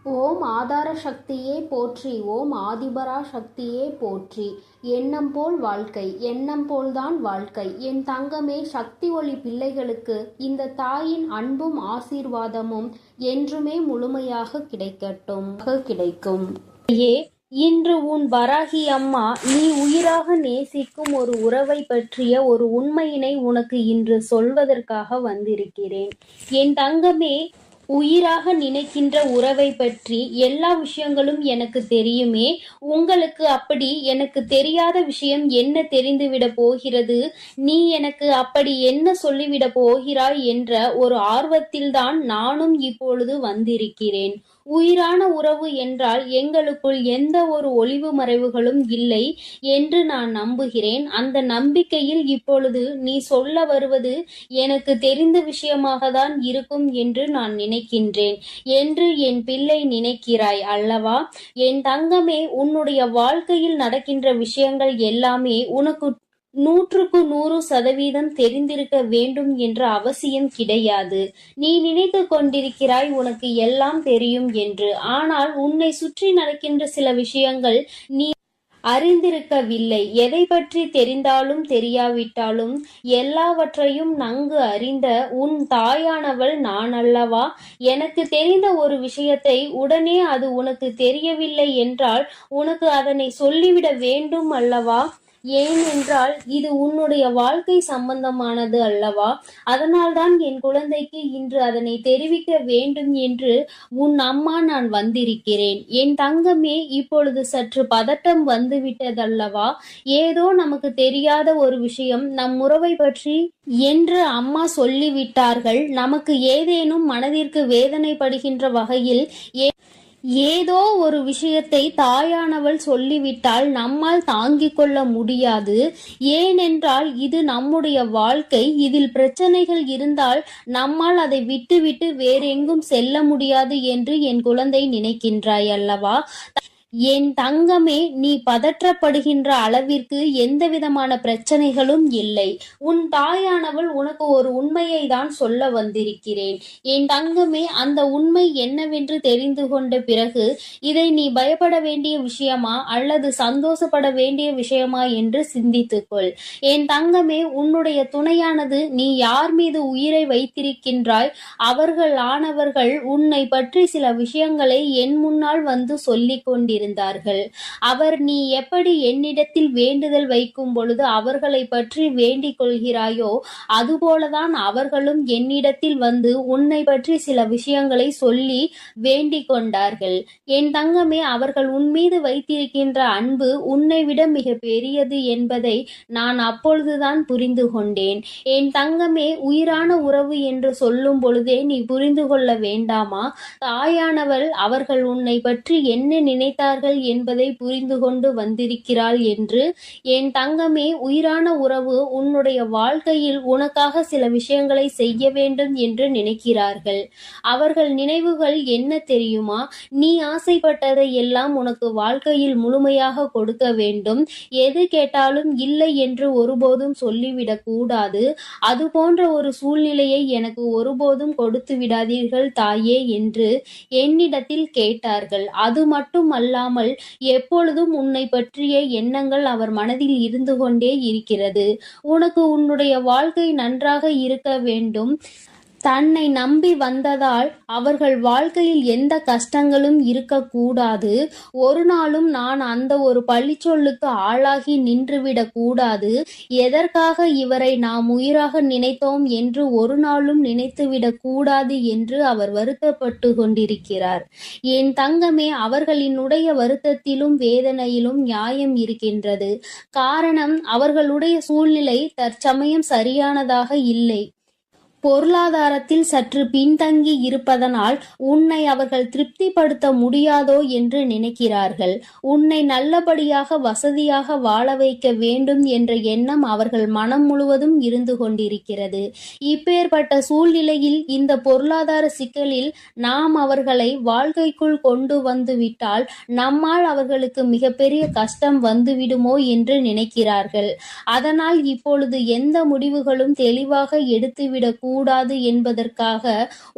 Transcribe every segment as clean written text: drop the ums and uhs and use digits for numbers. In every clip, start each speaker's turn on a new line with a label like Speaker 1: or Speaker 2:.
Speaker 1: ஓம் ஆதார சக்தியே போற்றி, ஓம் ஆதிபரா சக்தியே போற்றி. எண்ணம் போல் வாழ்க்கை, எண்ணம் போல்தான் வாழ்க்கை. என் தங்கமே, சக்தி ஒளி பிள்ளைகளுக்கு இந்த தாயின் அன்பும் ஆசீர்வாதமும் என்றுமே முழுமையாக கிடைக்கும். இன்று உன் வராகி அம்மா நீ உயிராக நேசிக்கும் ஒரு உறவை பற்றிய ஒரு உண்மையினை உனக்கு இன்று சொல்வதற்காக வந்திருக்கிறேன். என் தங்கமே, உயிராக நினைக்கின்ற உறவை பற்றி எல்லா விஷயங்களும் எனக்கு தெரியுமே. உங்களுக்கு அப்படி எனக்கு தெரியாத விஷயம் என்ன தெரிந்துவிட போகிறது? நீ எனக்கு அப்படி என்ன சொல்லிவிட போகிறாய் என்ற ஒரு ஆர்வத்தில்தான் நானும் இப்பொழுது வந்திருக்கிறேன். உயிரான உறவு என்றால் எங்களுக்குள் எந்த ஒரு ஒளிவு மறைவுகளும் இல்லை என்று நான் நம்புகிறேன். அந்த நம்பிக்கையில் இப்பொழுது நீ சொல்ல வருவது எனக்கு தெரிந்த விஷயமாக தான் இருக்கும் என்று நான் நினைக்கின்றேன் என்று என் பிள்ளை நினைக்கிறாய் அல்லவா? என் தங்கமே, உன்னுடைய வாழ்க்கையில் நடக்கின்ற விஷயங்கள் எல்லாமே உனக்கு 100% தெரிந்திருக்க வேண்டும் என்ற அவசியம் கிடையாது. நீ நினைத்து கொண்டிருக்கிறாய் உனக்கு எல்லாம் தெரியும் என்று. ஆனால் உன்னை சுற்றி நடக்கின்ற சில விஷயங்கள் நீ அறிந்திருக்கவில்லை. எதை பற்றி தெரிந்தாலும் தெரியாவிட்டாலும் எல்லாவற்றையும் நன்கு அறிந்த உன் தாயானவள் நான் அல்லவா? எனக்கு தெரிந்த ஒரு விஷயத்தை உடனே அது உனக்கு தெரியவில்லை என்றால் உனக்கு அதனை சொல்லிவிட வேண்டும் அல்லவா? ஏனென்றால் இது உன்னுடைய வாழ்க்கை சம்பந்தமானது அல்லவா? அதனால்தான் என் குழந்தைக்கு இன்று அதனை தெரிவிக்க வேண்டும் என்று உன் அம்மா நான் வந்திருக்கிறேன். என் தங்கமே, இப்பொழுது சற்று பதட்டம் வந்துவிட்டதல்லவா? ஏதோ நமக்கு தெரியாத ஒரு விஷயம் நம் உறவை பற்றி என்று அம்மா சொல்லிவிட்டார்கள். நமக்கு ஏதேனும் மனதிற்கு வேதனைப்படுகின்ற வகையில் ஏதோ ஒரு விஷயத்தை தாயானவள் சொல்லிவிட்டால் நம்மால் தாங்கிக் கொள்ள முடியாது. ஏனென்றால் இது நம்முடைய வாழ்க்கை. இதில் பிரச்சனைகள் இருந்தால் நம்மால் அதை விட்டுவிட்டு வேறெங்கும் செல்ல முடியாது என்று என் குழந்தை நினைக்கின்றாய் அல்லவா? என் தங்கமே, நீ பதற்றப்படுகின்ற அளவிற்கு எந்த விதமான பிரச்சனைகளும் இல்லை. உன் தாயானவள் உனக்கு ஒரு உண்மையை தான் சொல்ல வந்திருக்கிறேன். என் தங்கமே, அந்த உண்மை என்னவென்று தெரிந்து கொண்ட பிறகு இதை நீ பயப்பட வேண்டிய விஷயமா அல்லது சந்தோஷப்பட வேண்டிய விஷயமா என்று சிந்தித்துக்கொள். என் தங்கமே, உன்னுடைய துணையானது நீ யார் மீது உயிரை வைத்திருக்கின்றாய் அவர்கள் உன்னை பற்றி சில விஷயங்களை என் முன்னால் வந்து சொல்லிக் கொண்டிருந்தார்கள். அவர் நீ எப்படி என்னிடத்தில் வேண்டுதல் வைக்கும் பொழுது அவர்களை பற்றி வேண்டிக் கொள்கிறாயோ அதுபோலதான் அவர்களும் என்னிடத்தில் வந்து உன்னை பற்றி சில விஷயங்களை சொல்லி வேண்டிக் கொண்டார்கள். என் தங்கமே, அவர்கள் உன் மீது வைத்திருக்கின்ற அன்பு உன்னை விட மிக பெரியது என்பதை நான் அப்பொழுதுதான் புரிந்து கொண்டேன். என் தங்கமே, உயிரான உறவு என்று சொல்லும் பொழுதே நீ புரிந்து கொள்ள வேண்டாமா? தாயானவள் அவர்கள் உன்னை பற்றி என்ன நினைத்தார்கள் என்பதை புரிந்து கொண்டு வந்திருக்கிறாள் என்று. என் தங்கமே, உயிரான உறவு உன்னுடைய வாழ்க்கையில் உனக்காக சில விஷயங்களை செய்ய வேண்டும் என்று நினைக்கிறார்கள். அவர்கள் நினைவுகள் என்ன தெரியுமா? நீ ஆசைப்பட்டதை எல்லாம் உனக்கு வாழ்க்கையில் முழுமையாக கொடுக்க வேண்டும். எது கேட்டாலும் இல்லை என்று ஒருபோதும் சொல்லிவிடக் கூடாது. அது போன்ற ஒரு சூழ்நிலையை எனக்கு ஒருபோதும் கொடுத்து விடாதீர்கள் தாயே என்று என்னிடத்தில் கேட்டார்கள். அது மட்டும் அல்லாமல் எப்பொழுதும் உன்னை பற்றிய எண்ணங்கள் அவர் மனதில் இருந்து கொண்டே இருக்கிறது. உனக்கு உன்னுடைய வாழ்க்கை நன்றாக இருக்க வேண்டும். தன்னை நம்பி வந்ததால் அவர்கள் வாழ்க்கையில் எந்த கஷ்டங்களும் இருக்கக்கூடாது. ஒரு நாளும் நான் அந்த ஒரு பழிச்சொல்லுக்கு ஆளாகி நின்றுவிடக் கூடாது. எதற்காக இவரை நாம் உயிராக நினைத்தோம் என்று ஒரு நாளும் நினைத்துவிடக் கூடாது என்று அவர் வருத்தப்பட்டு கொண்டிருக்கிறார். என் தங்கமே, அவர்களினுடைய வருத்தத்திலும் வேதனையிலும் நியாயம் இருக்கின்றது. காரணம், அவர்களுடைய சூழ்நிலை தற்சமயம் சரியானதாக இல்லை. பொருளாதாரத்தில் சற்று பின்தங்கி இருப்பதனால் உன்னை அவர்கள் திருப்திப்படுத்த முடியாதோ என்று நினைக்கிறார்கள். உன்னை நல்லபடியாக வசதியாக வாழ வைக்க வேண்டும் என்ற எண்ணம் அவர்கள் மனம் முழுவதும் இருந்து கொண்டிருக்கிறது. இப்பேற்பட்ட சூழ்நிலையில் இந்த பொருளாதார சிக்கலில் நாம் அவர்களை வாழ்க்கைக்குள் கொண்டு வந்து விட்டால் நம்மால் அவர்களுக்கு மிகப்பெரிய கஷ்டம் வந்துவிடுமோ என்று நினைக்கிறார்கள். அதனால் இப்பொழுது எந்த முடிவுகளும் தெளிவாக எடுத்துவிடக் கூடாது என்பதற்காக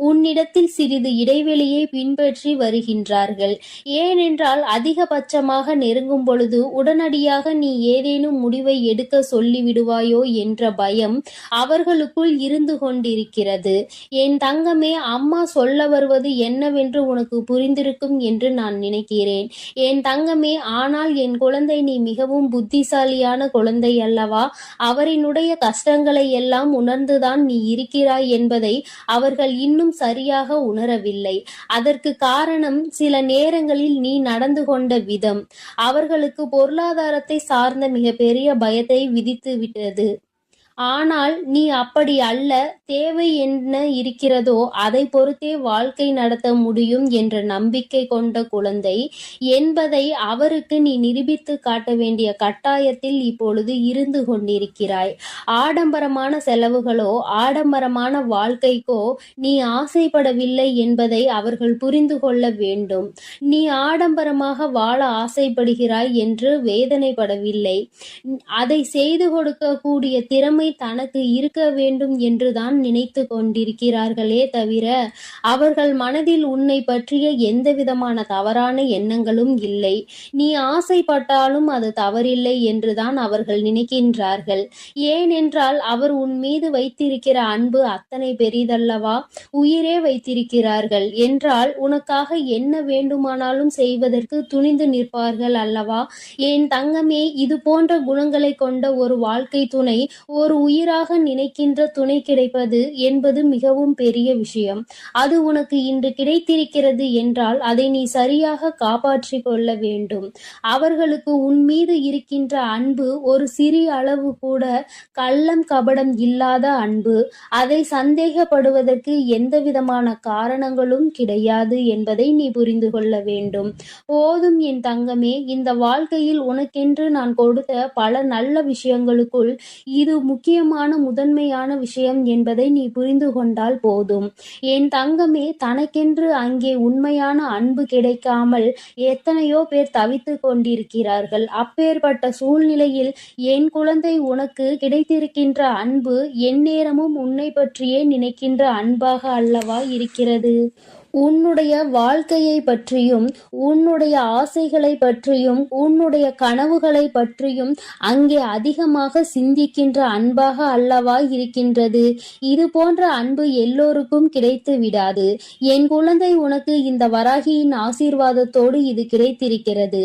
Speaker 1: உன்னிடத்தில் சிறிது இடைவெளியை பின்பற்றி வருகின்றார்கள். ஏனென்றால் அதிகபட்சமாக நெருங்கும் பொழுது உடனடியாக நீ ஏதேனும் முடிவை எடுக்க சொல்லிவிடுவாயோ என்ற பயம் அவர்களுக்குள் இருந்து கொண்டிருக்கிறது. என் தங்கமே, அம்மா சொல்ல வருவது என்னவென்று உனக்கு புரிந்திருக்கும் என்று நான் நினைக்கிறேன். என் தங்கமே, ஆனால் என் குழந்தை, நீ மிகவும் புத்திசாலியான குழந்தை அல்லவா? அவரினுடைய கஷ்டங்களை எல்லாம் உணர்ந்துதான் நீ இருக்கிறாய் என்பதை அவர்கள் இன்னும் சரியாக உணரவில்லை. அதற்கு காரணம் சில நேரங்களில் நீ நடந்து கொண்ட விதம் அவர்களுக்கு பொருளாதாரத்தை சார்ந்த மிகப்பெரிய பயத்தை விதித்து விட்டது. ஆனால் நீ அப்படி அல்ல. தேவை என்ன இருக்கிறதோ அதை பொறுத்தே வாழ்க்கை நடத்த முடியும் என்ற நம்பிக்கை கொண்ட குழந்தை என்பதை அவருக்கு நீ நிரூபித்து காட்ட வேண்டிய கட்டாயத்தில் இப்பொழுது இருந்து கொண்டிருக்கிறாய். ஆடம்பரமான செலவுகளோ ஆடம்பரமான வாழ்க்கைக்கோ நீ ஆசைப்படவில்லை என்பதை அவர்கள் புரிந்து கொள்ள வேண்டும். நீ ஆடம்பரமாக வாழ ஆசைப்படுகிறாய் என்று வேதனைப்படவில்லை. அதை செய்து கொடுக்கக்கூடிய திறமை தனக்கு இருக்க வேண்டும் என்றுதான் நினைத்து கொண்டிருக்கிறார்களே தவிர அவர்கள் மனதில் உன்னை பற்றிய எந்த விதமான தவறான எண்ணங்களும் இல்லை. நீ ஆசைப்பட்டாலும் அது தவறில்லை என்றுதான் அவர்கள் நினைக்கின்றார்கள். ஏனென்றால் அவர் உன் மீது வைத்திருக்கிற அன்பு அத்தனை பெரிதல்லவா? உயிரே வைத்திருக்கிறார்கள் என்றால் உனக்காக என்ன வேண்டுமானாலும் செய்வதற்கு துணிந்து நிற்பார்கள் அல்லவா? என் தங்கமே, இது போன்ற குணங்களை கொண்ட ஒரு வாழ்க்கை துணை, ஒரு உயிராக நினைக்கின்ற துணை கிடைப்பது என்பது மிகவும் பெரிய விஷயம். அது உனக்கு இன்று கிடைத்திருக்கிறது என்றால் அதை நீ சரியாக காப்பாற்றிக் கொள்ள வேண்டும். அவர்களுக்கு உன் மீது இருக்கின்ற அன்பு ஒரு சிறிய அளவு கூட கள்ளம் கபடம் இல்லாத அன்பு. அதை சந்தேகப்படுவதற்கு எந்த விதமான காரணங்களும் கிடையாது என்பதை நீ புரிந்து கொள்ள வேண்டும். போதும் என் தங்கமே, இந்த வாழ்க்கையில் உனக்கென்று நான் கொடுத்த பல நல்ல விஷயங்களுக்குள் இது முக்கியமான முதன்மையான விஷயம் என்பதை நீ புரிந்து கொண்டால் போதும். என் தங்கமே, தனக்கென்று அங்கே உண்மையான அன்பு கிடைக்காமல் எத்தனையோ பேர் தவித்து கொண்டிருக்கிறார்கள். அப்பேற்பட்ட சூழ்நிலையில் என் குழந்தை, உனக்கு கிடைத்திருக்கின்ற அன்பு எந்நேரமும் உன்னை பற்றியே நினைக்கின்ற அன்பாக அல்லவா இருக்கிறது? உன்னுடைய வாழ்க்கையை பற்றியும் உன்னுடைய ஆசைகளை பற்றியும் உன்னுடைய கனவுகளை பற்றியும் அங்கே அதிகமாக சிந்திக்கின்ற அன்பாக அல்லவா இருக்கின்றது. இது போன்ற அன்பு எல்லோருக்கும் கிடைத்து விடாது. என் குழந்தை, உனக்கு இந்த வராகியின் ஆசீர்வாதத்தோடு இது கிடைத்திருக்கிறது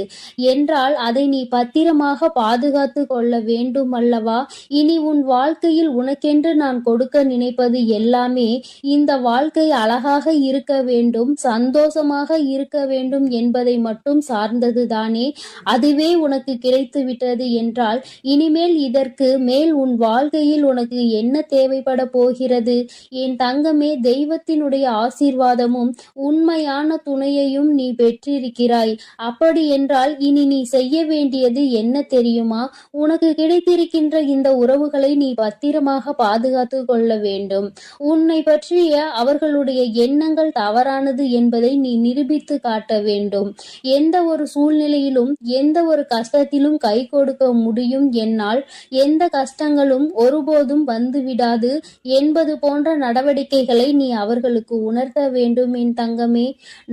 Speaker 1: என்றால் அதை நீ பத்திரமாக பாதுகாத்து கொள்ள வேண்டும் அல்லவா? இனி உன் வாழ்க்கையில் உனக்கென்று நான் கொடுக்க நினைப்பது எல்லாமே இந்த வாழ்க்கை அழகாக இருக்க வேண்டும், சந்தோஷமாக இருக்க வேண்டும் என்பதை மட்டும் சார்ந்ததுதானே. அதுவே உனக்கு கிடைத்து விட்டது என்றால் இனிமேல் இதற்கு மேல் உன் வாழ்க்கையில் உனக்கு என்ன தேவைப்பட போகிறது? என் தங்கமே, தெய்வத்தினுடைய ஆசீர்வாதமும் உண்மையான துணையையும் நீ பெற்றிருக்கிறாய். அப்படி என்றால் இனி நீ செய்ய வேண்டியது என்ன தெரியுமா? உனக்கு கிடைத்திருக்கின்ற இந்த உறவுகளை நீ பத்திரமாக பாதுகாத்து கொள்ள வேண்டும். உன்னை பற்றிய அவர்களுடைய எண்ணங்கள் தவறானது என்பதை நீ நிரூபித்து காட்ட வேண்டும். எந்த ஒரு சூழ்நிலையிலும் எந்த ஒரு கஷ்டத்திலும் கை கொடுக்க முடியும், என்னால் எந்த கஷ்டங்களும் ஒருபோதும் வந்துவிடாது என்பது போன்ற நடவடிக்கைகளை நீ அவர்களுக்கு உணர்த்த வேண்டும் என் தங்கமே.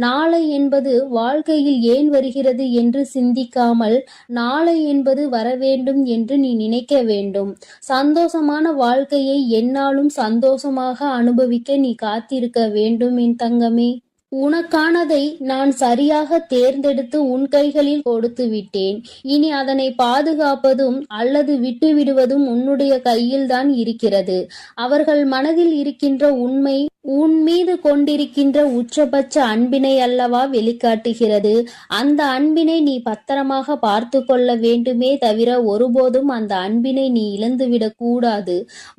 Speaker 1: நாளை என்பது வாழ்க்கையில் ஏன் வருகிறது என்று சிந்திக்காமல் நாளை என்பது வர வேண்டும் என்று நீ நினைக்க வேண்டும். சந்தோஷமான வாழ்க்கையை எந்நாளும் சந்தோஷமாக அனுபவிக்க நீ காத்திருக்க வேண்டும் என் தங்கமே. உனக்கானதை நான் சரியாக தேர்ந்தெடுத்து உன் கைகளில் கொடுத்து விட்டேன். இனி அதனை பாதுகாப்பதும் அல்லது விட்டுவிடுவதும் உன்னுடைய கையில்தான் இருக்கிறது. அவர்கள் மனதில் இருக்கின்ற உண்மை உன் மீது கொண்டிருக்கின்ற உச்சபட்ச அன்பினை அல்லவா வெளிக்காட்டுகிறது. அந்த அன்பினை நீ பத்திரமாக பார்த்து கொள்ள வேண்டுமே தவிர ஒருபோதும் அந்த அன்பினை நீ இழந்துவிடக் கூடாது.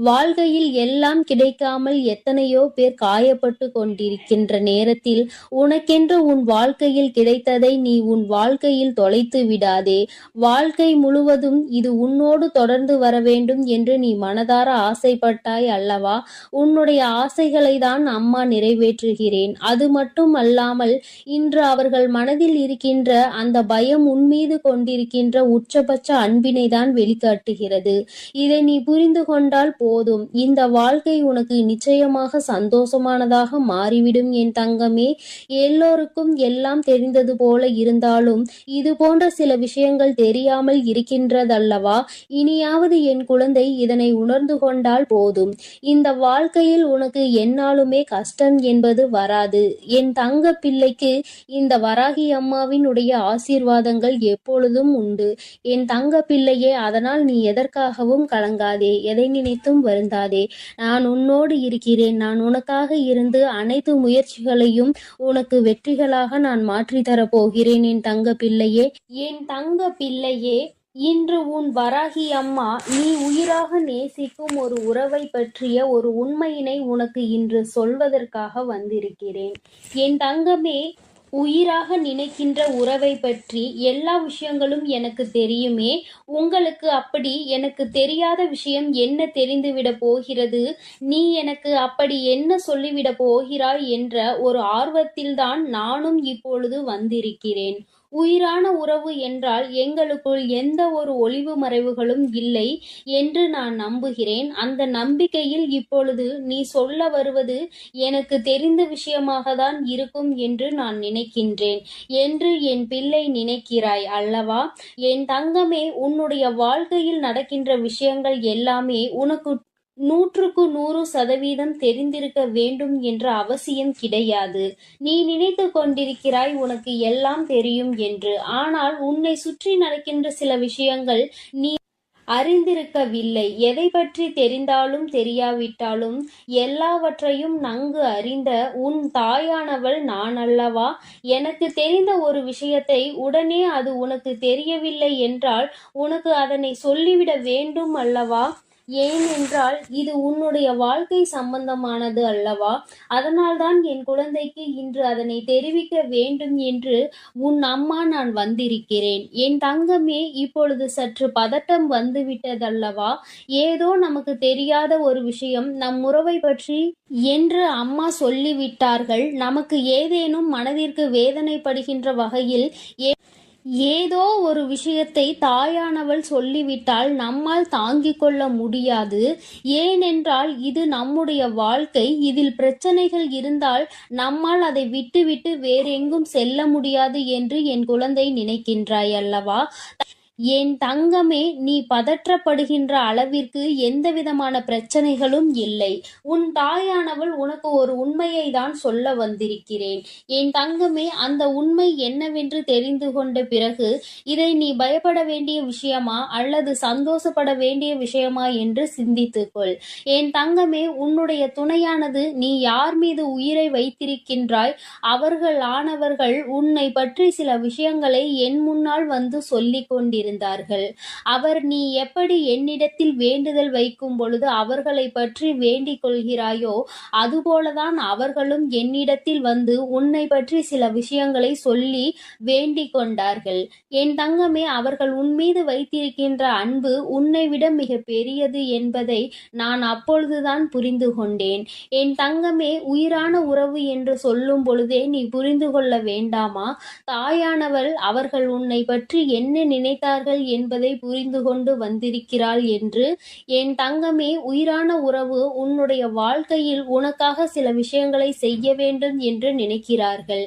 Speaker 1: வாழ்க்கையில் எல்லாம் கிடைக்காமல் எத்தனையோ பேர் காயப்பட்டு கொண்டிருக்கின்ற நேரத்தில் நிலையில் உனக்கென்று உன் வாழ்க்கையில் கிடைத்ததை நீ உன் வாழ்க்கையில் தொலைத்து விடாதே. வாழ்க்கை முழுவதும் இது உன்னோடு தொடர்ந்து வர வேண்டும் என்று நீ மனதார ஆசைப்பட்டாய் அல்லவா? உன்னுடைய ஆசைகளை தான் அம்மா நிறைவேற்றுகிறேன். அது மட்டும் அல்லாமல் இன்று அவர்கள் மனதில் இருக்கின்ற அந்த பயம் உன்மீது கொண்டிருக்கின்ற உச்சபட்ச அன்பினை தான் வெளிக்காட்டுகிறது. இதை நீ புரிந்து கொண்டால் போதும். இந்த வாழ்க்கை உனக்கு நிச்சயமாக சந்தோஷமானதாக மாறிவிடும் என் தங்கமே. எல்லோருக்கும் எல்லாம் தெரிந்தது போல இருந்தாலும் இது போன்ற சில விஷயங்கள் தெரியாமல் இருக்கின்றதல்லவா? இனியாவது என் குழந்தை இதனை உணர்ந்து கொண்டால் போதும். இந்த வாழ்க்கையில் உனக்கு எந்நாளுமே கஷ்டம் என்பது வராது. என் தங்க பிள்ளைக்கு இந்த வராகி அம்மாவினுடைய ஆசீர்வாதங்கள் எப்பொழுதும் உண்டு. என் தங்க பிள்ளையே, அதனால் நீ எதற்காகவும் கலங்காதே, எதை நினைத்தும் வருந்தாதே. நான் உன்னோடு இருக்கிறேன். நான் உனக்காக இருந்து அனைத்து முயற்சிகளையும் உனக்கு வெற்றிகளாக நான் மாற்றி தரப்போகிறேன் என் தங்க பிள்ளையே. என் தங்க பிள்ளையே, இன்று உன் வராகி அம்மா நீ உயிராக நேசிக்கும் ஒரு உறவை பற்றிய ஒரு உண்மையினை உனக்கு இன்று சொல்வதற்காக வந்திருக்கிறேன். என் தங்கமே, உயிராக நினைக்கின்ற உறவை பற்றி எல்லா விஷயங்களும் எனக்கு தெரியுமே. உங்களுக்கு அப்படி எனக்கு தெரியாத விஷயம் என்ன தெரிந்துவிட போகிறது? நீ எனக்கு அப்படி என்ன சொல்லிவிட போகிறாய் என்ற ஒரு ஆர்வத்தில்தான் நானும் இப்பொழுது வந்திருக்கிறேன். உயிரான உறவு என்றால் எங்களுக்குள் எந்த ஒரு ஒளிவு மறைவுகளும் இல்லை என்று நான் நம்புகிறேன். அந்த நம்பிக்கையில் இப்பொழுது நீ சொல்ல வருவது எனக்கு தெரிந்த விஷயமாக தான் இருக்கும் என்று நான் நினைக்கின்றேன் என்று என் பிள்ளை நினைக்கிறாய் அல்லவா? என் தங்கமே, உன்னுடைய வாழ்க்கையில் நடக்கின்ற விஷயங்கள் எல்லாமே உனக்கு 100% தெரிந்திருக்க வேண்டும் என்ற அவசியம் கிடையாது. நீ நினைத்து கொண்டிருக்கிறாய் உனக்கு எல்லாம் தெரியும் என்று. ஆனால் உன்னை சுற்றி நடக்கின்ற சில விஷயங்கள் நீ அறிந்திருக்கவில்லை. எதை பற்றி தெரிந்தாலும் தெரியாவிட்டாலும் எல்லாவற்றையும் நன்கு அறிந்த உன் தாயானவள் நான் அல்லவா? எனக்கு தெரிந்த ஒரு விஷயத்தை உடனே அது உனக்கு தெரியவில்லை என்றால் உனக்கு அதனை சொல்லிவிட வேண்டும் அல்லவா? ஏனென்றால் இது உன்னுடைய வாழ்க்கை சம்பந்தமானது அல்லவா? அதனால்தான் என் குழந்தைக்கு இன்று அதனை தெரிவிக்க வேண்டும் என்று உன் அம்மா நான் வந்திருக்கிறேன். என் தங்கமே, இப்பொழுது சற்று பதட்டம் வந்துவிட்டதல்லவா? ஏதோ நமக்கு தெரியாத ஒரு விஷயம் நம் உறவை பற்றி என்று அம்மா சொல்லிவிட்டார்கள். நமக்கு ஏதேனும் மனதிற்கு வேதனைப்படுகின்ற வகையில் ஏதோ ஒரு விஷயத்தை தாயானவள் சொல்லிவிட்டால் நம்மால் தாங்கிக் கொள்ள முடியாது. ஏனென்றால் இது நம்முடைய வாழ்க்கை. இதில் பிரச்சனைகள் இருந்தால் நம்மால் அதை விட்டுவிட்டு வேறெங்கும் செல்ல முடியாது என்று என் குழந்தை நினைக்கின்றாய் அல்லவா? என் தங்கமே, நீ பதற்றப்படுகின்ற அளவிற்கு எந்தவிதமான பிரச்சனைகளும் இல்லை. உன் தாயானவள் உனக்கு ஒரு உண்மையை தான் சொல்ல வந்திருக்கிறேன். என் தங்கமே, அந்த உண்மை என்னவென்று தெரிந்து கொண்ட பிறகு இதை நீ பயப்பட வேண்டிய விஷயமா அல்லது சந்தோஷப்பட வேண்டிய விஷயமா என்று சிந்தித்துக்கொள். என் தங்கமே, உன்னுடைய துணையானது நீ யார் மீது உயிரை வைத்திருக்கின்றாய் அவர்கள் ஆனவர்கள் உன்னை பற்றி சில விஷயங்களை என் முன்னால் வந்து சொல்லிக் கொண்டிருந்தார்கள். அவர் நீ எப்படி என்னிடத்தில் வேண்டுதல் வைக்கும் பொழுது அவர்களை பற்றி வேண்டிக் கொள்கிறாயோ அதுபோலதான் அவர்களும் என்னிடத்தில் வந்து உன்னை பற்றி சில விஷயங்களை சொல்லி வேண்டிக் கொண்டார்கள். என் தங்கமே, அவர்கள் உன்மீது வைத்திருக்கின்ற அன்பு உன்னை விட மிக பெரியது என்பதை நான் அப்பொழுதுதான் புரிந்து கொண்டேன். என் தங்கமே, உயிரான உறவு என்று சொல்லும் பொழுதே நீ புரிந்து கொள்ள வேண்டாமா? தாயானவள் அவர்கள் உன்னை பற்றி என்ன நினைத்தார்கள் என்பதை புரிந்து கொண்டு வந்திருக்கிறாள் என்று. என் தங்கமே, உயிரான உறவு உன்னுடைய வாழ்க்கையில் உனக்காக சில விஷயங்களை செய்ய வேண்டும் என்று நினைக்கிறார்கள்.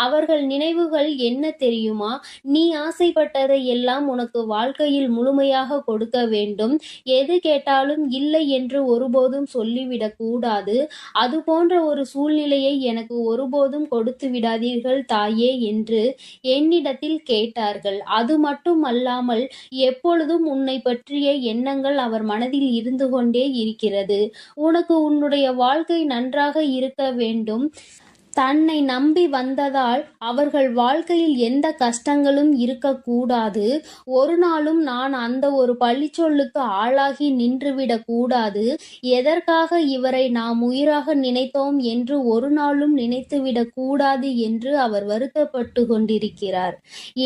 Speaker 1: அவர்கள் நினைவுகள் என்ன தெரியுமா? நீ ஆசைப்பட்டதை எல்லாம் உனக்கு வாழ்க்கையில் முழுமையாக கொடுக்க வேண்டும். எது கேட்டாலும் இல்லை என்று ஒருபோதும் சொல்லிவிடக் கூடாது. அது போன்ற ஒரு சூழ்நிலையை எனக்கு ஒருபோதும் கொடுத்து விடாதீர்கள் தாயே என்று என்னிடத்தில் கேட்டார்கள். அது மட்டும் அல்லாமல் எப்பொழுதும் உன்னை பற்றிய எண்ணங்கள் அவர் மனதில் இருந்து கொண்டே இருக்கிறது. உனக்கு உன்னுடைய வாழ்க்கை நன்றாக இருக்க வேண்டும். தன்னை நம்பி வந்ததால் அவர்கள் வாழ்க்கையில் எந்த கஷ்டங்களும் இருக்கக்கூடாது. ஒரு நாளும் நான் அந்த ஒரு பழிச்சொல்லுக்கு ஆளாகி நின்றுவிடக் கூடாது. எதற்காக இவரை நாம் உயிராக நினைத்தோம் என்று ஒரு நாளும் நினைத்துவிடக் கூடாது என்று அவர் வருத்தப்பட்டு கொண்டிருக்கிறார்.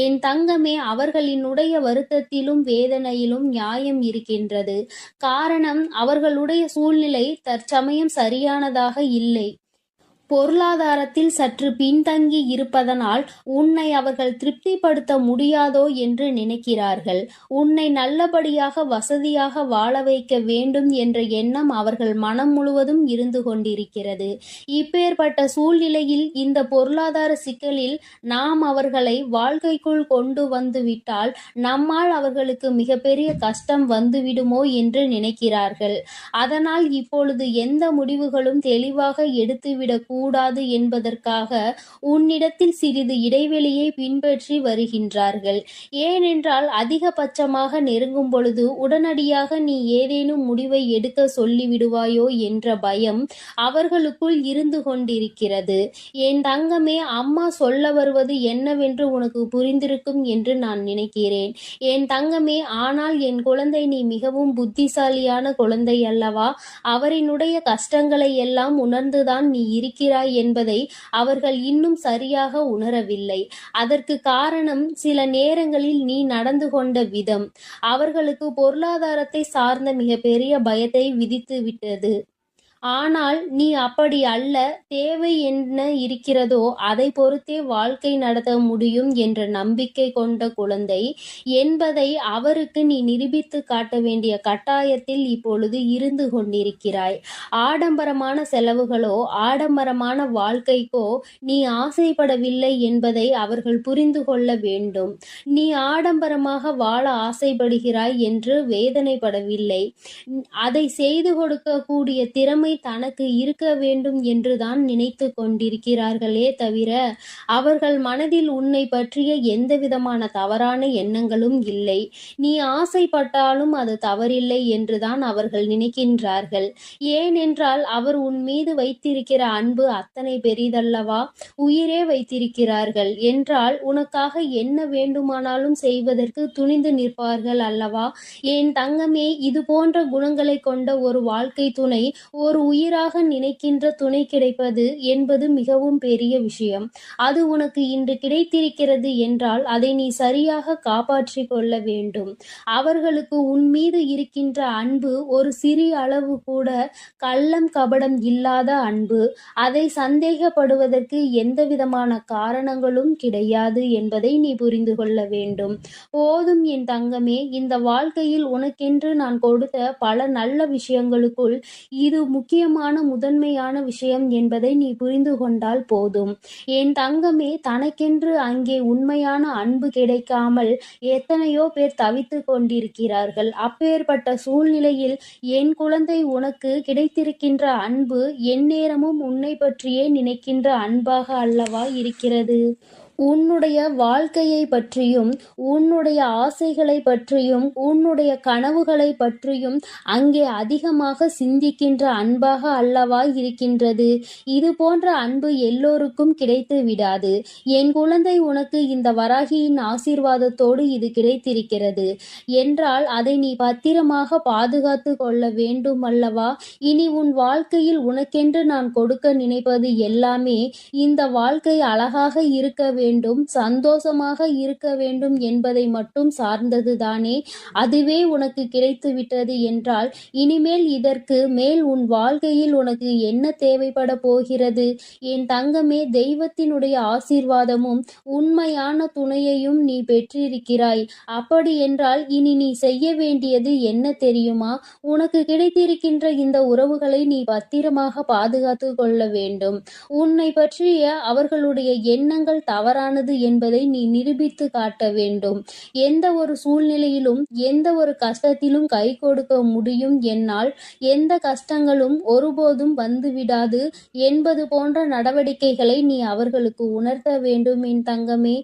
Speaker 1: என் தங்கமே, அவர்களினுடைய வருத்தத்திலும் வேதனையிலும் நியாயம் இருக்கின்றது. காரணம், அவர்களுடைய சூழ்நிலை தற்சமயம் சரியானதாக இல்லை. பொருளாதாரத்தில் சற்று பின்தங்கி இருப்பதனால் உன்னை அவர்கள் திருப்திப்படுத்த முடியாதோ என்று நினைக்கிறார்கள். உன்னை நல்லபடியாக வசதியாக வாழ வைக்க வேண்டும் என்ற எண்ணம் அவர்கள் மனம் முழுவதும் இருந்து கொண்டிருக்கிறது. இப்பேற்பட்ட சூழ்நிலையில் இந்த பொருளாதார சிக்கலில் நாம் அவர்களை வாழ்க்கைக்குள் கொண்டு வந்து விட்டால் நம்மால் அவர்களுக்கு மிகப்பெரிய கஷ்டம் வந்துவிடுமோ என்று நினைக்கிறார்கள். அதனால் இப்பொழுது எந்த முடிவுகளும் தெளிவாக எடுத்துவிடக் கூடாது என்பதற்காக உன்னிடத்தில் சிறிது இடைவெளியை பின்பற்றி வருகின்றார்கள். ஏனென்றால் அதிகபட்சமாக நெருங்கும் பொழுது உடனடியாக நீ ஏதேனும் முடிவை எடுக்க சொல்லிவிடுவாயோ என்ற பயம் அவர்களுக்குள் இருந்து கொண்டிருக்கிறது. என் தங்கமே, அம்மா சொல்ல வருவது என்னவென்று உனக்கு புரிந்திருக்கும் என்று நான் நினைக்கிறேன். என் தங்கமே, ஆனால் என் குழந்தை, நீ மிகவும் புத்திசாலியான குழந்தை அல்லவா? அவரினுடைய கஷ்டங்களை எல்லாம் உணர்ந்துதான் நீ இருக்கிறாய் என்பதை அவர்கள் இன்னும் சரியாக உணரவில்லை. அதற்கு காரணம் சில நேரங்களில் நீ நடந்து கொண்ட விதம் அவர்களுக்கு பொருளாதாரத்தை சார்ந்த மிகப்பெரிய பயத்தை விதித்து விட்டது. ஆனால் நீ அப்படி அல்ல. தேவை என்ன இருக்கிறதோ அதை பொறுத்தே வாழ்க்கை நடத்த முடியும் என்ற நம்பிக்கை கொண்ட குழந்தை என்பதை அவருக்கு நீ நிரூபித்து காட்ட வேண்டிய கட்டாயத்தில் இப்பொழுது இருந்து கொண்டிருக்கிறாய். ஆடம்பரமான செலவுகளோ ஆடம்பரமான வாழ்க்கைக்கோ நீ ஆசைப்படவில்லை என்பதை அவர்கள் புரிந்து கொள்ள வேண்டும். நீ ஆடம்பரமாக வாழ ஆசைப்படுகிறாய் என்று வேதனைப்படவில்லை. அதை செய்து கொடுக்கக்கூடிய திறமை தனக்கு இருக்க வேண்டும் என்றுதான் நினைத்து கொண்டிருக்கிறார்களே தவிர அவர்கள் மனதில் உன்னை பற்றிய எந்த விதமான தவறான எண்ணங்களும் இல்லை. நீ ஆசைப்பட்டாலும் அது தவறில்லை என்றுதான் அவர்கள் நினைக்கின்றார்கள். ஏனென்றால் அவர் உன் மீது வைத்திருக்கிற அன்பு அத்தனை பெரிதல்லவா? உயிரே வைத்திருக்கிறார்கள் என்றால் உனக்காக என்ன வேண்டுமானாலும் செய்வதற்கு துணிந்து நிற்பார்கள் அல்லவா? என் தங்கமே, இது போன்ற குணங்களை கொண்ட ஒரு வாழ்க்கை துணை, ஒரு உயிராக நினைக்கின்ற துணை கிடைப்பது என்பது மிகவும் பெரிய விஷயம். அது உனக்கு இன்று கிடைத்திருக்கிறது என்றால் அதை நீ சரியாக காப்பாற்றிக் கொள்ள வேண்டும். அவர்களுக்கு உன் மீது இருக்கின்ற அன்பு ஒரு சிறிய அளவு கூட கள்ளம் கபடம் இல்லாத அன்பு. அதை சந்தேகப்படுவதற்கு எந்த விதமான காரணங்களும் கிடையாது என்பதை நீ புரிந்து கொள்ள வேண்டும். போதும் என் தங்கமே, இந்த வாழ்க்கையில் உனக்கென்று நான் கொடுத்த பல நல்ல விஷயங்களுக்குள் இது முக்கியமான முதன்மையான விஷயம் என்பதை நீ புரிந்து கொண்டால் போதும். என் தங்கமே, தனக்கென்று அங்கே உண்மையான அன்பு கிடைக்காமல் எத்தனையோ பேர் தவித்து கொண்டிருக்கிறார்கள். அப்பேற்பட்ட சூழ்நிலையில் என் குழந்தை, உனக்கு கிடைத்திருக்கின்ற அன்பு எந்நேரமும் உன்னை பற்றியே நினைக்கின்ற அன்பாக அல்லவா இருக்கிறது? உன்னுடைய வாழ்க்கையை பற்றியும் உன்னுடைய ஆசைகளை பற்றியும் உன்னுடைய கனவுகளை பற்றியும் அங்கே அதிகமாக சிந்திக்கின்ற அன்பாக அல்லவா இருக்கின்றது. இது போன்ற அன்பு எல்லோருக்கும் கிடைத்து விடாது. என் குழந்தை, உனக்கு இந்த வராகியின் ஆசீர்வாதத்தோடு இது கிடைத்திருக்கிறது என்றால் அதை நீ பத்திரமாக பாதுகாத்து கொள்ள வேண்டும் அல்லவா? இனி உன் வாழ்க்கையில் உனக்கென்று நான் கொடுக்க நினைப்பது எல்லாமே இந்த வாழ்க்கை அழகாக இருக்க வேண்டும், சந்தோஷமாக இருக்க வேண்டும் என்பதை மட்டும் சார்ந்ததுதானே. அதுவே உனக்கு கிடைத்து விட்டது என்றால் இனிமேல் இதற்கு மேல் உன் வாழ்க்கையில் உனக்கு என்ன தேவைப்பட போகிறது? என் தங்கமே, தெய்வத்தினுடைய ஆசீர்வாதமும் உண்மையான துணையையும் நீ பெற்றிருக்கிறாய். அப்படி என்றால் இனி நீ செய்ய வேண்டியது என்ன தெரியுமா? உனக்கு கிடைத்திருக்கின்ற இந்த உறவுகளை நீ பத்திரமாக பாதுகாத்து கொள்ள வேண்டும். உன்னை பற்றிய அவர்களுடைய எண்ணங்கள் தவறாக தவறானது என்பதை நீ நிரூபித்து காட்ட வேண்டும். எந்த ஒரு சூழ்நிலையிலும் எந்த ஒரு கஷ்டத்திலும் கை கொடுக்க முடியும், என்னால் எந்த கஷ்டங்களும் ஒருபோதும் வந்துவிடாது என்பது போன்ற நடவடிக்கைகளை நீ அவர்களுக்கு உணர்த்த வேண்டும் என் தங்கமே.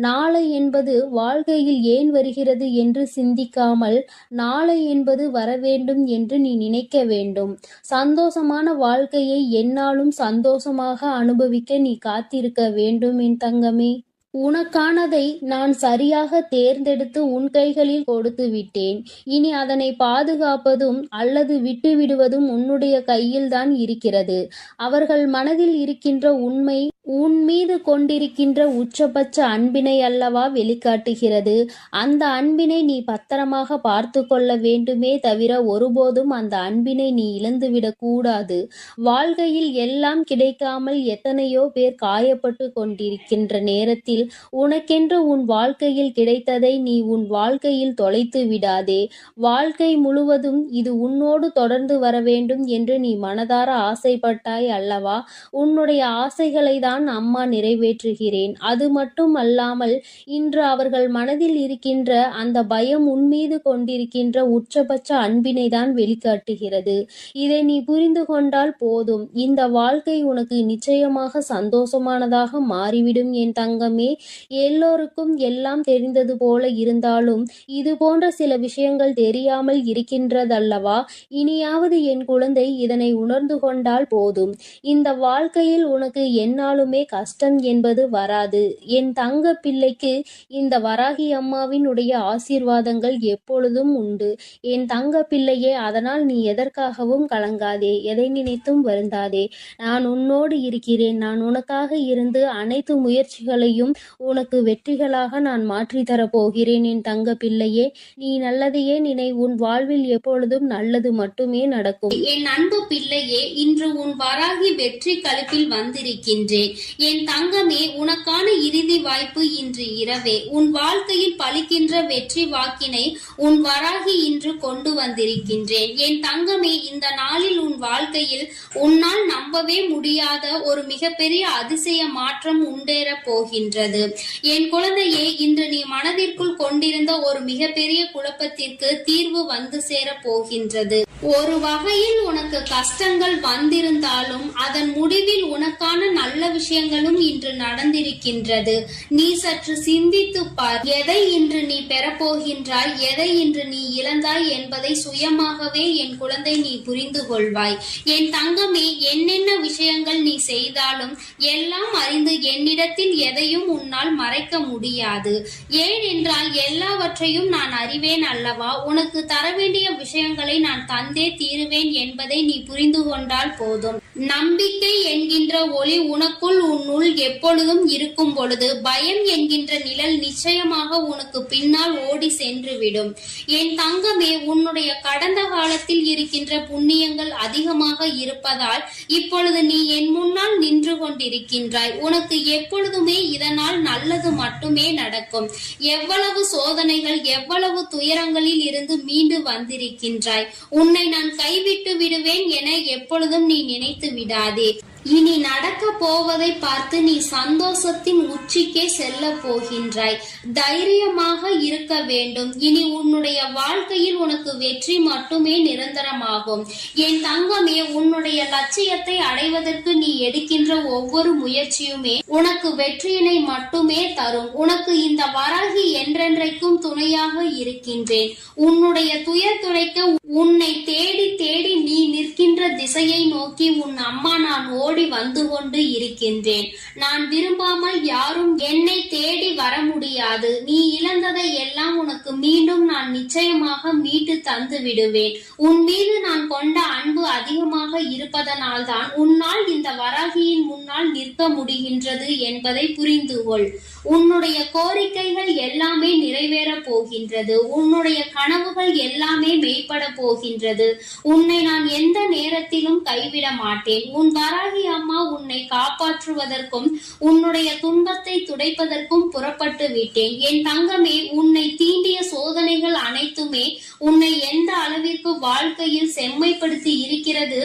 Speaker 1: நாளை என்பது வாழ்க்கையில் ஏன் வருகிறது என்று சிந்திக்காமல் நாளை என்பது வரவேண்டும் என்று நீ நினைக்க வேண்டும். சந்தோஷமான வாழ்க்கையை எந்நாளும் சந்தோஷமாக அனுபவிக்க நீ காத்திருக்க வேண்டும் என் தங்கமே. உனக்கானதை நான் சரியாக தேர்ந்தெடுத்து உன் கைகளில் கொடுத்து விட்டேன். இனி அதனை பாதுகாப்பதும் அல்லது விட்டுவிடுவதும் உன்னுடைய கையில்தான் இருக்கிறது. அவர்கள் மனதில் இருக்கின்ற உண்மை உன் மீது கொண்டிருக்கின்ற உச்சபட்ச அன்பினை அல்லவா வெளிக்காட்டுகிறது. அந்த அன்பினை நீ பத்திரமாக பார்த்து கொள்ள வேண்டுமே தவிர ஒருபோதும் அந்த அன்பினை நீ இழந்துவிடக் கூடாது. வாழ்க்கையில் எல்லாம் கிடைக்காமல் எத்தனையோ பேர் காயப்பட்டு கொண்டிருக்கின்ற நேரத்தில் உனக்கென்று உன் வாழ்க்கையில் கிடைத்ததை நீ உன் வாழ்க்கையில் தொலைத்து விடாதே. வாழ்க்கை முழுவதும் இது உன்னோடு தொடர்ந்து வர வேண்டும் என்று நீ மனதார ஆசைப்பட்டாய் அல்லவா? உன்னுடைய ஆசைகளை தான் அம்மா நிறைவேற்றுகிறேன். அது மட்டும் அல்லாமல் இன்று அவர்கள் மனதில் இருக்கின்ற அந்த பயம் உன்மீது கொண்டிருக்கின்ற உச்சபட்ச அன்பினை தான் வெளிக்காட்டுகிறது. இதை நீ புரிந்து கொண்டால் போதும். இந்த வாழ்க்கை உனக்கு நிச்சயமாக சந்தோஷமானதாக மாறிவிடும் என் தங்கமே. எல்லோருக்கும் எல்லாம் தெரிந்தது போல இருந்தாலும் இது போன்ற சில விஷயங்கள் தெரியாமல் இருக்கின்றதல்லவா? இனியாவது என் குழந்தை இதனை உணர்ந்து கொண்டால் போதும். இந்த வாழ்க்கையில் உனக்கு எந்நாளுமே கஷ்டம் என்பது வராது. என் தங்க பிள்ளைக்கு இந்த வராகி அம்மாவினுடைய ஆசீர்வாதங்கள் எப்பொழுதும் உண்டு. என் தங்க பிள்ளையே, அதனால் நீ எதற்காகவும் கலங்காதே, எதை நினைத்தும் வருந்தாதே. நான் உன்னோடு இருக்கிறேன். நான் உனக்காக இருந்து அனைத்து முயற்சிகளையும் உனக்கு வெற்றிகளாக நான் மாற்றி தரப்போகிறேன் என் தங்க பிள்ளையே. நீ நல்லதையே நினை. உன் வாழ்வில் எப்பொழுதும் நல்லது மட்டுமே நடக்கும்.
Speaker 2: என் அன்பு பிள்ளையே, இன்று உன் வராகி வெற்றி களிப்பில் வந்திருக்கின்றேன். என் தங்கமே, உனக்கான இறுதி வாய்ப்பு இன்று இரவே. உன் வாழ்க்கையில் பலிக்கின்ற வெற்றி வாக்கினை உன் வராகி இன்று கொண்டு வந்திருக்கின்றேன். என் தங்கமே, இந்த நாளில் உன் வாழ்க்கையில் உன்னால் நம்பவே முடியாத ஒரு மிகப்பெரிய அதிசய மாற்றம் உண்டேற போகின்றது. என் குழந்தையே, இன்று நீ மனதிற்குள் கொண்டிருந்த ஒரு மிகப்பெரிய குழப்பத்திற்கு தீர்வு வந்து சேர போகின்றது. ஒரு வகையில் உனக்கு கஷ்டங்கள் வந்திருந்தாலும் அதன் முடிவில் உனக்கான நல்ல விஷயங்களும் இன்று நடந்திருக்கின்றது. நீ சற்று சிந்தித்து பார். எதை இன்று நீ பெறப்போகின்றாய், எதை இன்று நீ இழந்தாய் என்பதை சுயமாகவே என் குழந்தை நீ புரிந்து கொள்வாய். என் தங்கமே, என்னென்ன விஷயங்கள் நீ செய்தாலும் எல்லாம் அறிந்து என்னிடத்தில் எதையும் உன்னால் மறைக்க முடியாது. ஏனென்றால் எல்லாவற்றையும் நான் அறிவேன் அல்லவா? உனக்கு தர வேண்டிய விஷயங்களை நான் தந்தே தீருவேன் என்பதை நீ புரிந்து கொண்டால் போதும். நம்பிக்கை என்கின்ற ஒளி உனக்குள் உன்னுள் எப்பொழுதும் இருக்கும் பொழுது பயம் என்கின்ற நிழல் நிச்சயமாக உனக்கு பின்னால் ஓடி சென்றுவிடும். என் தங்கமே, உன்னுடைய கடந்த காலத்தில் இருக்கின்ற புண்ணியங்கள் அதிகமாக இருப்பதால் இப்பொழுது நீ என் முன்னால் நின்று கொண்டிருக்கின்றாய். உனக்கு எப்பொழுதுமே இதனால் நல்லது மட்டுமே நடக்கும். எவ்வளவு சோதனைகள், எவ்வளவு துயரங்களில் இருந்து மீண்டு வந்திருக்கின்றாய். உன்னை நான் கைவிட்டு விடுவேன் என எப்பொழுதும் நீ நினைத்து விடாதே. இனி நடக்க போவதை பார்த்து நீ சந்தோஷத்தின் உச்சிக்கே செல்ல போகின்றாய். தைரியமாக இருக்க வேண்டும். இனி உன்னுடைய வாழ்க்கையில் உனக்கு வெற்றி மட்டுமே நிரந்தரமாகும். என் தங்கமே, உன்னுடைய லட்சியத்தை அடைவதற்கு நீ எடுக்கின்ற ஒவ்வொரு முயற்சியுமே உனக்கு வெற்றியினை மட்டுமே தரும். உனக்கு இந்த வராகி என்றென்றைக்கும் துணையாக இருக்கின்றேன். உன்னுடைய துயர் துடைக்க உன்னை தேடி தேடி நீ நிற்கின்ற திசையை நோக்கி உன் அம்மா நான் ஓடி வந்து கொண்டு இருக்கின்றேன். நான் விரும்பாமல் யாரும் என்னை தேடி வர முடியாது. நீ இழந்ததை எல்லாம் உனக்கு மீண்டும் நான் நிச்சயமாக மீட்டு தந்து விடுவேன். உன் மீது நான் கொண்ட அன்பு அதிகமாக இருப்பதனால்தான் உன்னால் இந்த வராகியின் முன்னால் நிற்க முடிகின்றது என்பதை புரிந்து கொள். உன்னுடைய கோரிக்கைகள் எல்லாமே நிறைவேற போகின்றது. உன்னுடைய கனவுகள் எல்லாமே மெய்ப்பட போகின்றது. உன்னை நான் எந்த நேரத்திலும் கைவிட மாட்டேன். உன் வராகி அம்மா உன்னை காப்பாற்றுவதற்கும் உன்னுடைய துன்பத்தை துடைப்பதற்கும் புறப்பட்டு புறப்பட்டு விட்டேன். என் தங்கமே, உன்னை தீண்டிய சோதனைகள் அனைத்துமே உன்னை எந்த அளவிற்கு வாழ்க்கையில் செம்மைப்படுத்தி இருக்கிறது,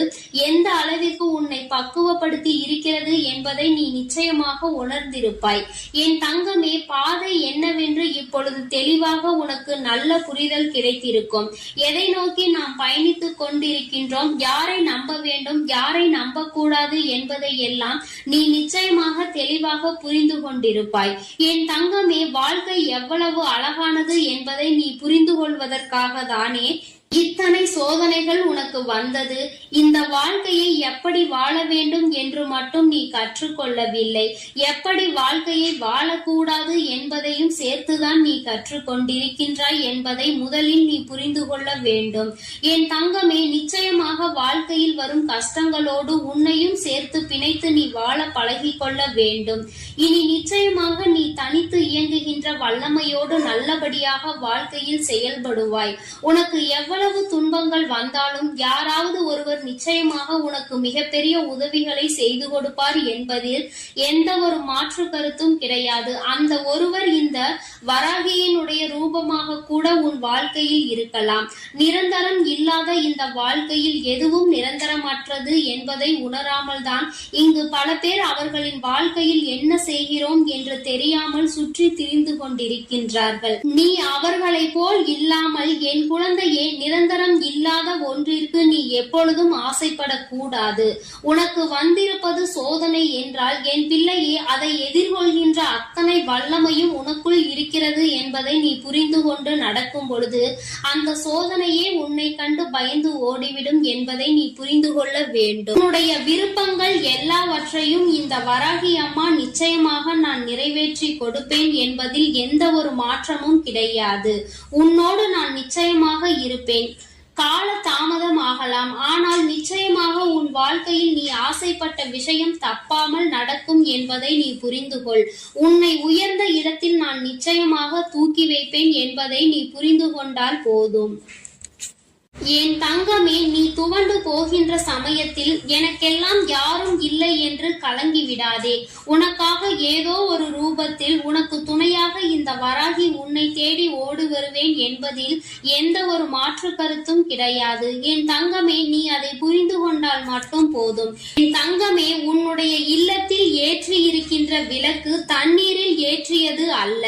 Speaker 2: எந்த அளவிற்கு உன்னை பக்குவப்படுத்தி இருக்கிறது என்பதை நீ நிச்சயமாக உணர்ந்திருப்பாய். என் தங்கமே, பாதை என்னவென்று இப்பொழுது தெளிவாக உனக்கு நல்ல புரிதல் கிடைத்திருக்கும். எதை நோக்கி நாம் பயணித்துக் கொண்டிருக்கின்றோம், யாரை நம்ப வேண்டும், யாரை நம்பக்கூடாது என்பதை எல்லாம் நீ நிச்சயமாக தெளிவாக புரிந்து கொண்டிருப்பாய். என் தங்கமே, வாழ்க்கை எவ்வளவு அழகானது என்பதை நீ புரிந்து கொள்வதற்காக தானே இத்தனை சோதனைகள் உனக்கு வந்தது. இந்த வாழ்க்கையை எப்படி வாழ வேண்டும் என்று மட்டும் நீ கற்றுக்கொள்ளவில்லை, எப்படி வாழ்க்கையை வாழக்கூடாது என்பதையும் சேர்த்துதான் நீ கற்றுக்கொண்டிருக்கின்றாய் என்பதை முதலில் நீ புரிந்து கொள்ள வேண்டும். என் தங்கமே, நிச்சயமாக வாழ்க்கையில் வரும் கஷ்டங்களோடு உன்னையும் சேர்த்து பிணைத்து நீ வாழ பழகி கொள்ள வேண்டும். இனி நிச்சயமாக நீ தனித்து இயங்குகின்ற வல்லமையோடு நல்லபடியாக வாழ்க்கையில் செயல்படுவாய். உனக்கு எவ்வளவு துன்பங்கள் வந்தாலும் யாராவது ஒருவர் நிச்சயமாக உனக்கு மிகப்பெரிய உதவிகளை செய்து கொடுப்பார் என்பதில் எந்த ஒரு மாற்று கருத்தும் கிடையாது. அந்த ஒருவர் இந்த வராகியினுடைய ரூபமாக கூட உன் வாழ்க்கையில் இருக்கலாம். நிரந்தரம் இல்லாத இந்த வாழ்க்கையில் எதுவும் நிரந்தரமற்றது என்பதை உணராமல் தான் இங்கு பல பேர் அவர்களின் வாழ்க்கையில் என்ன செய்கிறோம் என்று தெரியாமல் சுற்றி திரிந்து கொண்டிருக்கின்றார்கள். நீ அவர்களை போல் இல்லாமல் என் குழந்தையே, நிரந்தரம் இல்லாத ஒன்றிற்கு நீ எப்பொழுதும் ஆசைப்படக்கூடாது. உனக்கு வந்திருப்பது சோதனை என்றால் என் பிள்ளையே, அதை எதிர்கொள்கின்ற அத்தனை வல்லமையும் உனக்குள் இருக்கிறது என்பதை நீ புரிந்து கொண்டு நடக்கும் பொழுது அந்த சோதனையே உன்னை கண்டு பயந்து ஓடிவிடும் என்பதை நீ புரிந்து கொள்ள வேண்டும். உன்னுடைய விருப்பங்கள் எல்லாவற்றையும் இந்த வராகி அம்மா நிச்சயமாக நான் நிறைவேற்றி கொடுப்பேன் என்பதில் எந்த ஒரு மாற்றமும் கிடையாது. உன்னோடு நான் நிச்சயமாக இருப்பேன். கால தாமதம் ஆகலாம், ஆனால் நிச்சயமாக உன் வாழ்க்கையில் நீ ஆசைப்பட்ட விஷயம் தப்பாமல் நடக்கும் என்பதை நீ புரிந்து கொள். உன்னை உயர்ந்த இடத்தில் நான் நிச்சயமாக தூக்கி வைப்பேன் என்பதை நீ புரிந்து கொண்டால் போதும். என் தங்கமே, நீ துவண்டு போகின்ற சமயத்தில் எனக்கெல்லாம் யாரும் இல்லை என்று கலங்கி விடாதே. உனக்காக ஏதோ ஒரு ரூபத்தில் உனக்கு துணையாக இந்த வராகி உன்னை தேடி ஓடி வருவேன் என்பதில் எந்த ஒரு மாற்று கருத்தும் கிடையாது. என் தங்கமே, நீ அதை புரிந்து கொண்டால் மட்டும் போதும். என் தங்கமே, உன்னுடைய இல்லத்தில் ஏற்றி இருக்கின்ற விளக்கு தண்ணீரில் ஏற்றியது அல்ல,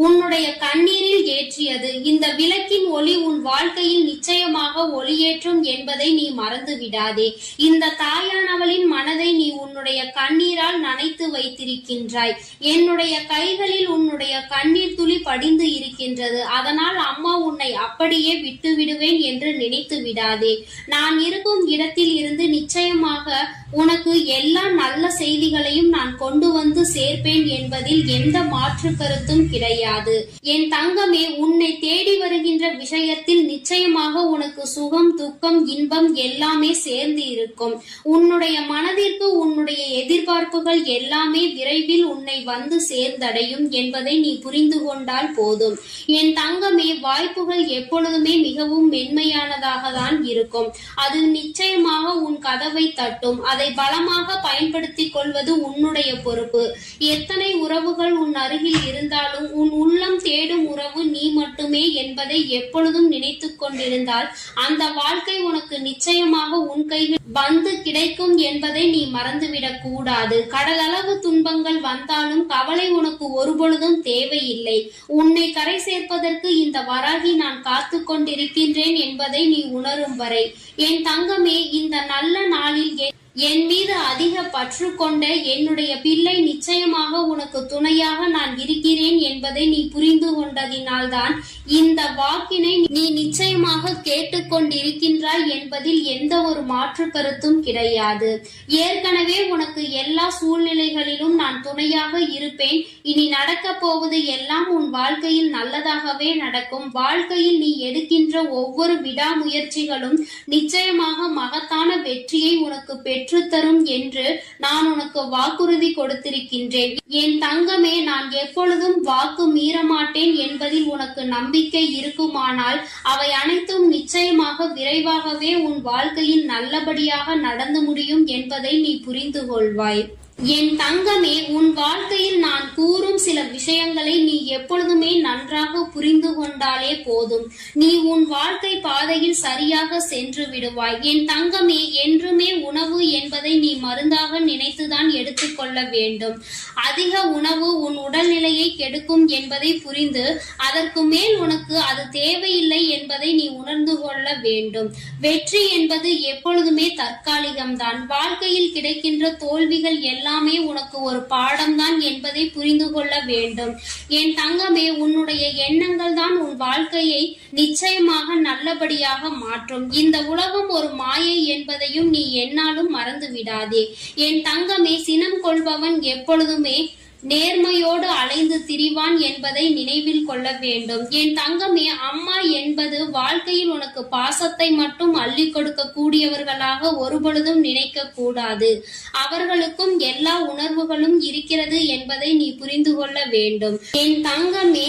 Speaker 2: உன்னுடைய கண்ணீரில் ஏற்றியது. இந்த விளக்கின் ஒளி உன் வாழ்க்கையில் நிச்சயமாக ஒளியேற்றும் என்பதை நீ மறந்து விடாதே. இந்த தாயானவளின் மனதை நீ உன்னுடைய கண்ணீரால் நனைத்து வைத்திருக்கின்றாய். என்னுடைய கைகளில் உன்னுடைய கண்ணீர் துளி படிந்து இருக்கின்றது. அதனால் அம்மா உன்னை அப்படியே விட்டு விடுவேன் என்று நினைத்து விடாதே. நான் இருக்கும் இடத்தில் இருந்து நிச்சயமாக உனக்கு எல்லா நல்ல செய்திகளையும் நான் கொண்டு வந்து சேர்ப்பேன் என்பதில் எந்த மாற்று கருத்தும் கிடையாது. என் தங்கமே, உன்னை தேடி வருகின்ற விஷயத்தில் நிச்சயமாக உனக்கு சுகம், துக்கம், இன்பம் எல்லாமே சேர்ந்து இருக்கும். உன்னுடைய மனதிற்கு உன்னுடைய எதிர்பார்ப்புகள் எல்லாமே விரைவில் உன்னை வந்து சேர்ந்தடையும் என்பதை நீ புரிந்து கொண்டால் போதும். என் தங்கமே, வாய்ப்புகள் எப்பொழுதுமே மிகவும் மென்மையானதாக தான் இருக்கும். அது நிச்சயமாக உன் கதவை தட்டும். அதை பலமாக பயன்படுத்திக் கொள்வது உன்னுடைய பொறுப்பு. எத்தனை உறவுகள் உன் அருகில் இருந்தாலும் உன் உள்ளம் தேடும் உறவு நீ மட்டுமே என்பதை எப்பொழுதும் நினைத்து கொண்டிருந்தால் அந்த வாழ்க்கை உனக்கு நிச்சயமாக உன் கையில் வந்து கிடைக்கும் என்பதை நீ மறந்துவிடக் கூடாது. கடலளவு துன்பங்கள் வந்தாலும் கவலை உனக்கு ஒருபொழுதும் தேவையில்லை. உன்னை கரை சேர்ப்பதற்கு இந்த வராகி நான் காத்து கொண்டிருக்கின்றேன் என்பதை நீ உணரும் வரை. என் தங்கமே, இந்த நல்ல நாளில் என் மீது அதிக பற்று கொண்ட என்னுடைய பிள்ளை நிச்சயமாக உனக்கு துணையாக நான் இருக்கிறேன் என்பதை நீ புரிந்து கொண்டதினால்தான் இந்த வாக்கினை நீ நிச்சயமாக கேட்டுக்கொண்டிருக்கின்றாய் என்பதில் எந்த ஒரு மாற்று கருத்தும் கிடையாது. ஏற்கனவே உனக்கு எல்லா சூழ்நிலைகளிலும் நான் துணையாக இருப்பேன். இனி நடக்க போவது எல்லாம் உன் வாழ்க்கையில் நல்லதாகவே நடக்கும். வாழ்க்கையில் நீ எடுக்கின்ற ஒவ்வொரு விடாமுயற்சிகளும் நிச்சயமாக மகத்தான வெற்றியை உனக்கு பெற்றுத்தரும் என்று நான் உனக்கு வாக்குறுதி கொடுத்திருக்கின்றேன். என் தங்கமே, நான் எப்பொழுதும் வாக்கு மீறமாட்டேன் என்பதில் உனக்கு நம்பிக்கை இருக்குமானால் அவை அனைத்தும் நிச்சயமாக விரைவாகவே உன் வாழ்க்கையில் நல்லபடியாக நடந்து முடியும் என்பதை நீ புரிந்து கொள்வாய். என் தங்கமே, உன் வாழ்க்கையில் நான் கூறும் சில விஷயங்களை நீ எப்பொழுதுமே நன்றாக புரிந்து கொண்டாலே போதும். நீ உன் வாழ்க்கை பாதையில் சரியாக சென்று விடுவாய். என் தங்கமே, என்றுமே உணவு என்பதை நீ மருந்தாக நினைத்துதான் எடுத்துக்கொள்ள வேண்டும். அதிக உணவு உன் உடல்நிலையை கெடுக்கும் என்பதை புரிந்து அதற்கு மேல் உனக்கு அது தேவையில்லை என்பதை நீ உணர்ந்து கொள்ள வேண்டும். வெற்றி என்பது எப்பொழுதுமே தற்காலிகம்தான். வாழ்க்கையில் கிடைக்கின்ற தோல்விகள் எல்லாமே உனக்கு ஒரு பாடம்தான் என்பதை புரிந்து கொள்ள வேண்டும். என் தங்கமே, உன்னுடைய எண்ணங்கள் தான் உன் வாழ்க்கையை நிச்சயமாக நல்லபடியாக மாற்றும். இந்த உலகம் ஒரு மாயை என்பதையும் நீ என்னாலும் மறந்து விடாதே. என் தங்கமே, சினம் கொள்பவன் எப்பொழுதுமே நேர்மையோடு அலைந்து திரிவான் என்பதை நினைவில் கொள்ள வேண்டும். என் தங்கமே, அம்மா என்பது வாழ்க்கையில் உனக்கு பாசத்தை மட்டும் அள்ளி கொடுக்க கூடியவர்களாக ஒருபொழுதும் நினைக்க கூடாது. அவர்களுக்கும் எல்லா உணர்வுகளும் இருக்கிறது என்பதை நீ புரிந்து கொள்ள வேண்டும். என் தங்கமே,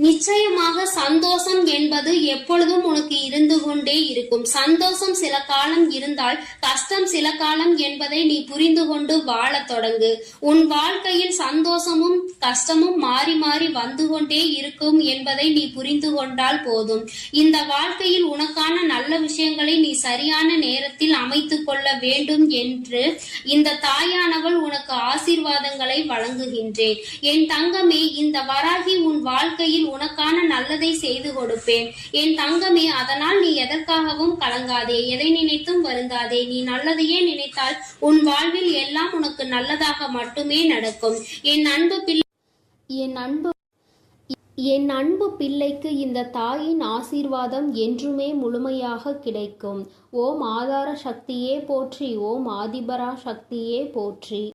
Speaker 2: நிச்சயமாக சந்தோஷம் என்பது எப்பொழுதும் உனக்கு இருந்து கொண்டே இருக்கும். சந்தோஷம் சில காலம் இருந்தால் கஷ்டம் சில காலம் என்பதை நீ புரிந்து கொண்டு வாழ தொடங்கு. உன் வாழ்க்கையில் சந்தோஷமும் கஷ்டமும் மாறி மாறி வந்து கொண்டே இருக்கும் என்பதை நீ புரிந்து கொண்டால் போதும். இந்த வாழ்க்கையில் உனக்கான நல்ல விஷயங்களை நீ சரியான நேரத்தில் அமைத்துக் கொள்ள வேண்டும் என்று இந்த தாயானவள் உனக்கு ஆசீர்வாதங்களை வழங்குகின்றேன். என் தங்கமே, இந்த வராகி உன் வாழ்க்கையில் உனக்கான நல்லதை செய்து கொடுப்பேன். என் தங்கமே, அதனால் நீ எதற்காகவும் கலங்காதே, எதை நினைத்தும் வருந்தாதே. நீ நல்லதையே நினைத்தால் உன் வாழ்வில் எல்லாம் உனக்கு நல்லதாக மட்டுமே நடக்கும். என் அன்பு பிள்ளைக்கு இந்த தாயின் ஆசீர்வாதம் என்றுமே முழுமையாக கிடைக்கும். ஓம் ஆதார சக்தியே போற்றி, ஓம் ஆதிபரா சக்தியே போற்றி.